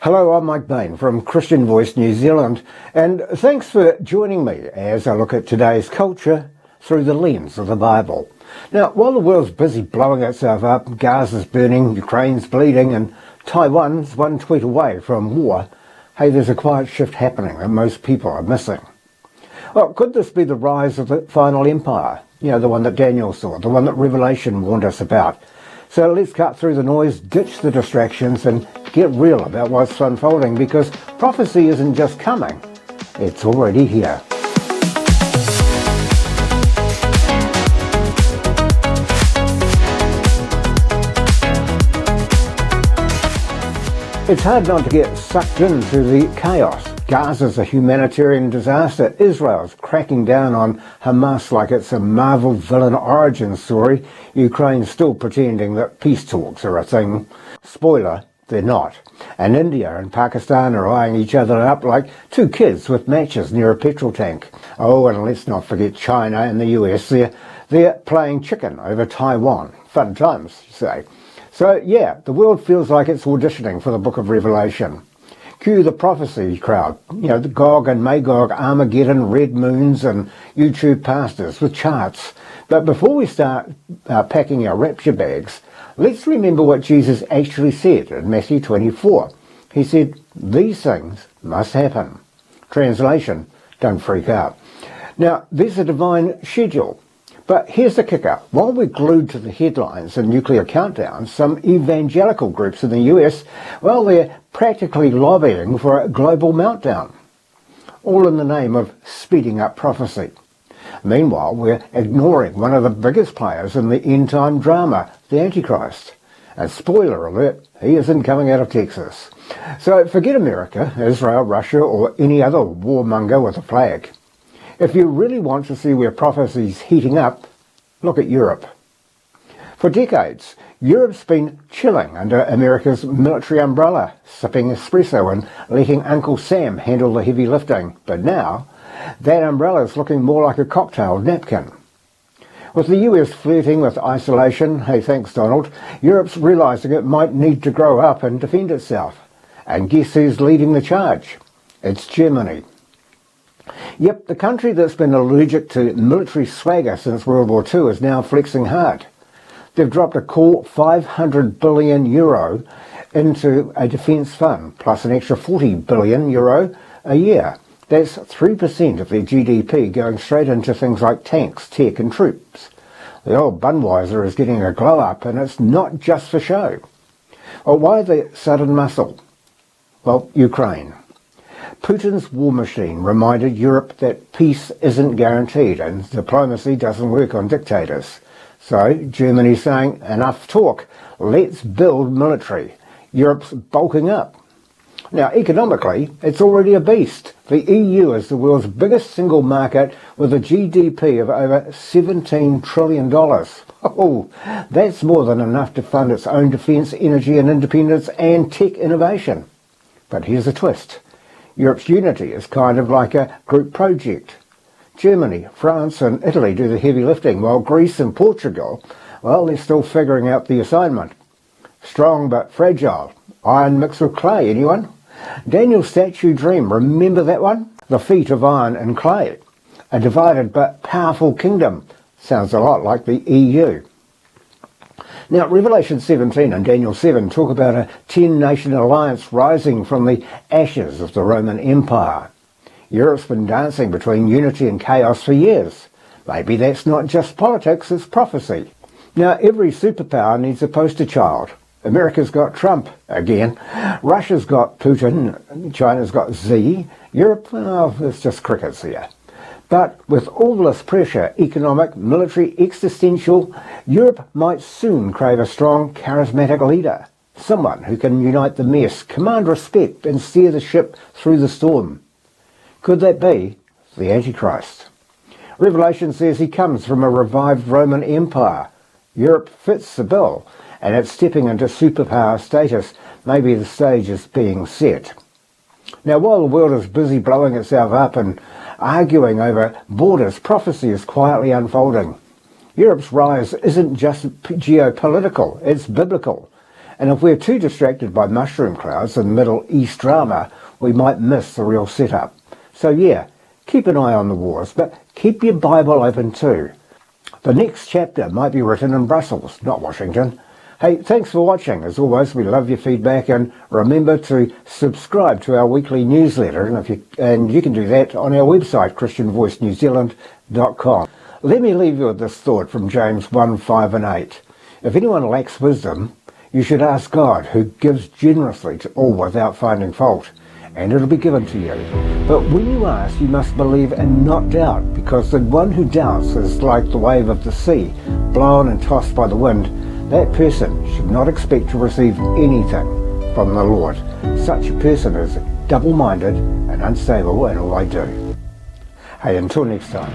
Hello, I'm Mike Bain from Christian Voice New Zealand, and thanks for joining me as I look at today's culture through the lens of the Bible. Now, while the world's busy blowing itself up, Gaza's burning, Ukraine's bleeding, and Taiwan's one tweet away from war, hey, there's a quiet shift happening that most people are missing. Well, could this be the rise of the final empire? You know, the one that Daniel saw, the one that Revelation warned us about. So let's cut through the noise, ditch the distractions, and get real about what's unfolding, because prophecy isn't just coming, it's already here. It's hard not to get sucked into the chaos. Gaza's a humanitarian disaster. Israel's cracking down on Hamas like it's a Marvel villain origin story. Ukraine's still pretending that peace talks are a thing. Spoiler, they're not. And India and Pakistan are eyeing each other up like two kids with matches near a petrol tank. Oh, and let's not forget China and the US. They're playing chicken over Taiwan. Fun times, you say. So, yeah, the world feels like it's auditioning for the book of Revelation. Cue the prophecy crowd, you know, the Gog and Magog, Armageddon, red moons and YouTube pastors with charts. But before we start packing our rapture bags, let's remember what Jesus actually said in Matthew 24. He said, these things must happen. Translation, don't freak out. Now, there's a divine schedule. But here's the kicker. While we're glued to the headlines and nuclear countdowns, some evangelical groups in the US, well, they're practically lobbying for a global meltdown, all in the name of speeding up prophecy. Meanwhile, we're ignoring one of the biggest players in the end-time drama, the Antichrist. And spoiler alert, he isn't coming out of Texas. So forget America, Israel, Russia, or any other warmonger with a flag. If you really want to see where prophecy's heating up, look at Europe. For decades, Europe's been chilling under America's military umbrella, sipping espresso and letting Uncle Sam handle the heavy lifting. But now, that umbrella's looking more like a cocktail napkin. With the US flirting with isolation, hey thanks Donald, Europe's realising it might need to grow up and defend itself. And guess who's leading the charge? It's Germany. Yep, the country that's been allergic to military swagger since World War II is now flexing hard. They've dropped a cool €500 billion into a defence fund, plus an extra €40 billion a year. That's 3% of their GDP going straight into things like tanks, tech and troops. The old Budweiser is getting a glow up, and it's not just for show. Well, why the sudden muscle? Well, Ukraine. Putin's war machine reminded Europe that peace isn't guaranteed and diplomacy doesn't work on dictators. So Germany's saying, enough talk, let's build military. Europe's bulking up. Now, economically, it's already a beast. The EU is the world's biggest single market with a GDP of over $17 trillion. Oh, that's more than enough to fund its own defence, energy and independence and tech innovation. But here's a twist. Europe's unity is kind of like a group project. Germany, France and Italy do the heavy lifting, while Greece and Portugal, well, they're still figuring out the assignment. Strong but fragile. Iron mixed with clay, anyone? Daniel's statue dream, remember that one? The feat of iron and clay. A divided but powerful kingdom. Sounds a lot like the EU. Now, Revelation 17 and Daniel 7 talk about a 10-nation alliance rising from the ashes of the Roman Empire. Europe's been dancing between unity and chaos for years. Maybe that's not just politics, it's prophecy. Now, every superpower needs a poster child. America's got Trump again. Russia's got Putin. China's got Xi. Europe, well, it's just crickets here. But with all this pressure, economic, military, existential, Europe might soon crave a strong, charismatic leader. Someone who can unite the mess, command respect and steer the ship through the storm. Could that be the Antichrist? Revelation says he comes from a revived Roman Empire. Europe fits the bill, and it's stepping into superpower status. Maybe the stage is being set. Now, while the world is busy blowing itself up and arguing over borders, prophecy is quietly unfolding. Europe's rise isn't just geopolitical, it's biblical. And if we're too distracted by mushroom clouds and Middle East drama, we might miss the real setup. So yeah, keep an eye on the wars, but keep your Bible open too. The next chapter might be written in Brussels, not Washington. Hey, thanks for watching. As always, we love your feedback, and remember to subscribe to our weekly newsletter, and you can do that on our website, christianvoicenewzealand.com. Let me leave you with this thought from James 1, 5 and 8. If anyone lacks wisdom, you should ask God, who gives generously to all without finding fault, and it'll be given to you. But when you ask, you must believe and not doubt, because the one who doubts is like the wave of the sea, blown and tossed by the wind. That person should not expect to receive anything from the Lord. Such a person is double-minded and unstable in all they do. Hey, until next time.